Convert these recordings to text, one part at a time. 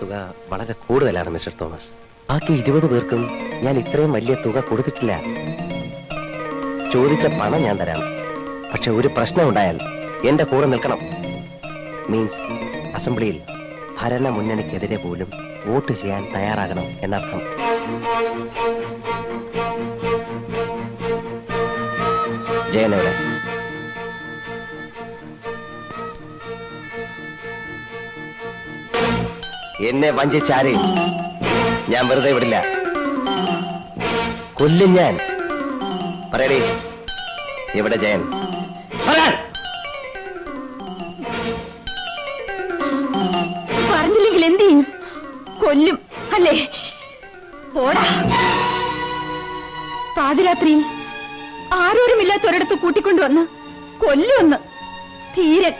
തുക വളരെ കൂടുതലാണ് മിസ്റ്റർ തോമസ്. ബാക്കി 20 പേർക്കും ഞാൻ ഇത്രയും വലിയ തുക കൊടുത്തിട്ടില്ല. ചോദിച്ച പണം ഞാൻ തരാം, പക്ഷെ ഒരു പ്രശ്നം ഉണ്ടായാൽ എന്റെ കൂടെ നിൽക്കണം. മീൻസ് അസംബ്ലിയിൽ ഭരണ മുന്നണിക്കെതിരെ പോലും വോട്ട് ചെയ്യാൻ തയ്യാറാകണം എന്നർത്ഥം. ജയനോടെ എന്നെ വഞ്ചിച്ചാരെയും ഞാൻ വെറുതെ വിടില്ല. കൊല്ലും ഞാൻ. പറയടേ, എവിടെ ജയൻ? പറഞ്ഞില്ലെങ്കിൽ എന്ത് ചെയ്യും? കൊല്ലും അല്ലേ? ഓടാ. പാതിരാത്രിയിൽ ആരോരുമില്ലാത്തൊരിടത്ത് കൂട്ടിക്കൊണ്ടുവന്ന് കൊല്ലുമെന്ന്. ധീരൻ.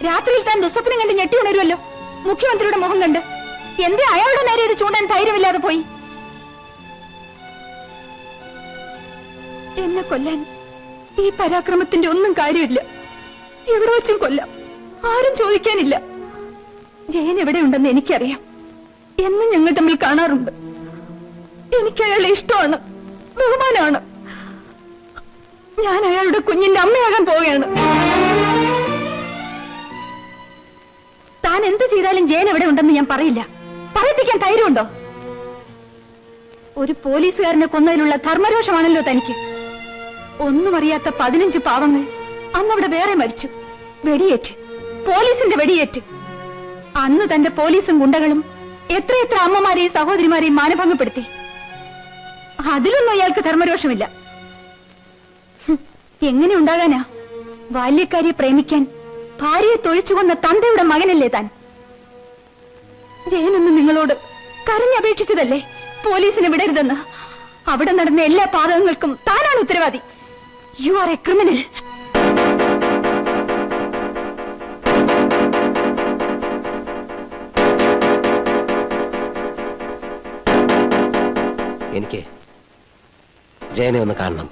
രാത്രിയിൽ താൻ ദുസ്വപ്നം കണ്ട് ഞെട്ടി ഉണരുമല്ലോ മുഖ്യമന്ത്രിയുടെ മുഖം കണ്ട്. എന്തേ അയാളുടെ നേരെ ഇത് ചൂണ്ടാൻ ധൈര്യമില്ലാതെ പോയി? എന്നെ കൊല്ലാൻ ഈ പരാക്രമത്തിന്റെ ഒന്നും കാര്യമില്ല. എവിടെ വെച്ചും കൊല്ലാം, ആരും ചോദിക്കാനില്ല. ജയൻ എവിടെയുണ്ടെന്ന് എനിക്കറിയാം. എന്നും ഞങ്ങൾ തമ്മിൽ കാണാറുണ്ട്. എനിക്ക് അയാളെ ഇഷ്ടമാണ്, ബഹുമാനമാണ്. ഞാൻ അയാളുടെ കുഞ്ഞിന്റെ അമ്മയാകാൻ പോവുകയാണ്. താൻ എന്ത് ചെയ്താലും ജയൻ എവിടെ ഉണ്ടെന്ന് ഞാൻ പറയില്ല. പറയിപ്പിക്കാൻ ധൈര്യമുണ്ടോ? ഒരു പോലീസുകാരനെ കൊന്നതിലുള്ള ധർമ്മരോഷമാണല്ലോ തനിക്ക്. ഒന്നും അറിയാത്ത 15 പാവങ്ങൾ അന്നവിടെ വേറെ മരിച്ചു. വെടിയേറ്റ്, പോലീസിന്റെ വെടിയേറ്റ്. അന്ന് തന്റെ പോലീസും ഗുണ്ടകളും എത്രയെത്ര അമ്മമാരെയും സഹോദരിമാരെയും മാനഭംഗപ്പെടുത്തി. അതിലൊന്നും അയാൾക്ക് ധർമ്മരോഷമില്ല. എങ്ങനെ ഉണ്ടാകാനാ? ബാല്യക്കാരിയെ പ്രേമിക്കാൻ ഭാര്യയെ തൊഴിച്ചുകൊന്ന തന്തയുടെ മകനല്ലേ താൻ? ജയനൊന്ന് നിങ്ങളോട് കരഞ്ഞപേക്ഷിച്ചതല്ലേ പോലീസിനെ വിടരുതെന്ന്. അവിടെ നടന്ന എല്ലാ പാതകങ്ങൾക്കും താനാണ് ഉത്തരവാദി. You are A criminal. എനിക്ക് ജയനെ ഒന്ന് കാണണം.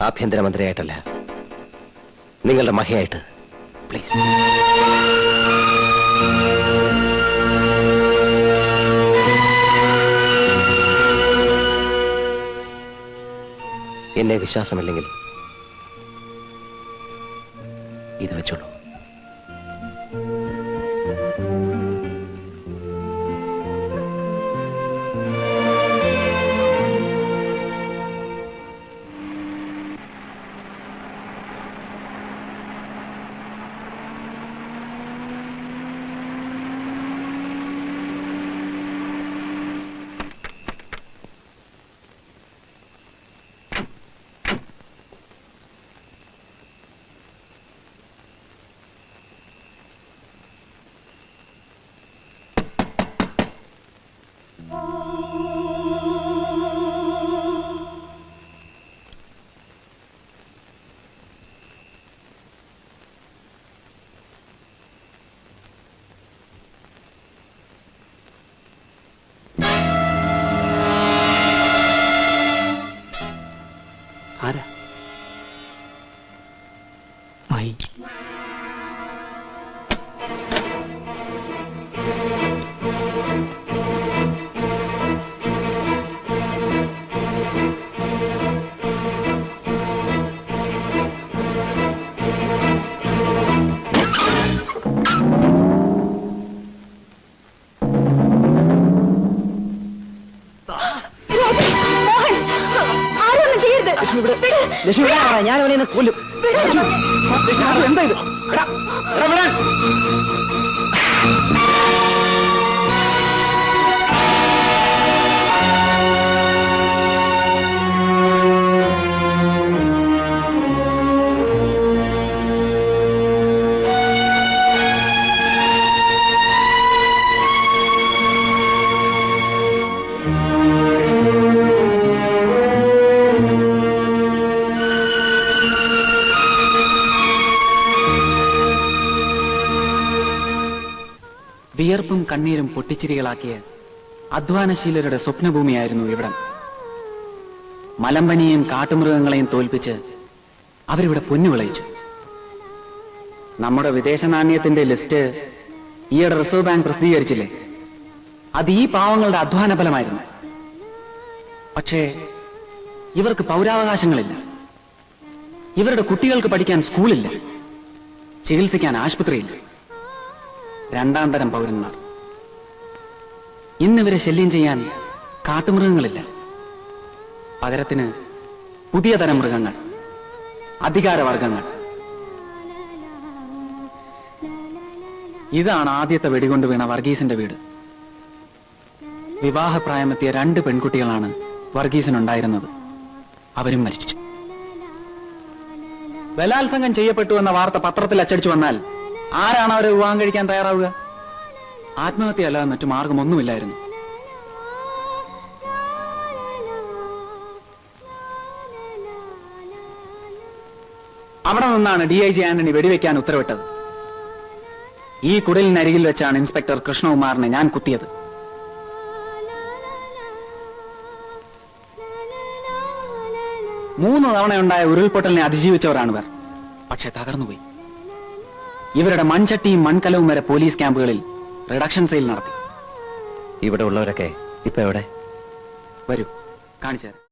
ആഭ്യന്തരമന്ത്രിയായിട്ടല്ല, നിങ്ങളുടെ മഹിയായിട്ട്. പ്ലീസ്. എന്നെ വിശ്വാസമില്ലെങ്കിൽ ഇത് വെച്ചോളൂ. ലക്ഷ്മി ഞാൻ ഇവിടെ നിന്ന് കൊല്ലും. ലക്ഷ്മി, എന്താ ഇത്? എടാ, എടാ, വിടാൻ. വിയർപ്പും കണ്ണീരും പൊട്ടിച്ചിരികളാക്കിയ അധ്വാനശീലരുടെ സ്വപ്നഭൂമിയായിരുന്നു ഇവിടം. മലമ്പനിയെയും കാട്ടുമൃഗങ്ങളെയും തോൽപ്പിച്ച് അവരിവിടെ പൊന്നു വിളയിച്ചു. നമ്മുടെ വിദേശ നാണ്യത്തിന്റെ ലിസ്റ്റ് ഈയിടെ റിസർവ് ബാങ്ക് പ്രസിദ്ധീകരിച്ചില്ലേ? അത് ഈ പാവങ്ങളുടെ അധ്വാന ഫലമായിരുന്നു. പക്ഷേ ഇവർക്ക് പൗരാവകാശങ്ങളില്ല. ഇവരുടെ കുട്ടികൾക്ക് പഠിക്കാൻ സ്കൂളില്ല, ചികിത്സിക്കാൻ ആശുപത്രിയില്ല. രണ്ടാം തരം പൗരന്മാർ. ഇന്നിവരെ ശല്യം ചെയ്യാൻ കാട്ടുമൃഗങ്ങളില്ല. പകരത്തിന് പുതിയ തരം മൃഗങ്ങൾ, അധികാരവർഗങ്ങൾ. ഇതാണ് ആദ്യത്തെ വെടികൊണ്ട് വീണ വർഗീസിന്റെ വീട്. വിവാഹപ്രായമെത്തിയ 2 പെൺകുട്ടികളാണ് വർഗീസിനുണ്ടായിരുന്നത്. അവരും മരിച്ചു. ബലാത്സംഗം ചെയ്യപ്പെട്ടു എന്ന വാർത്ത പത്രത്തിൽ അച്ചടിച്ചു വന്നാൽ ആരാണ് അവരെ വിവാഹം കഴിക്കാൻ തയ്യാറാവുക? ആത്മഹത്യയല്ലാതെ മറ്റു മാർഗമൊന്നുമില്ലായിരുന്നു. അവിടെ നിന്നാണ് DIG ആന്റണി വെടിവെക്കാൻ ഉത്തരവിട്ടത്. ഈ കുടലിനരികിൽ വെച്ചാണ് ഇൻസ്പെക്ടർ കൃഷ്ണകുമാറിനെ ഞാൻ കുത്തിയത്. മൂന്ന് തവണയുണ്ടായ ഉരുൾപൊട്ടലിനെ അതിജീവിച്ചവരാണിവർ. പക്ഷെ തകർന്നുപോയി. ഇവരുടെ മൺചട്ടിയും മൺകലവും വരെ പോലീസ് ക്യാമ്പുകളിൽ റിഡക്ഷൻ സെയിൽ നടത്തി. ഇവിടെ ഉള്ളവരൊക്കെ ഇപ്പൊ എവിടെ? വരൂ, കാണിച്ചു തരാം.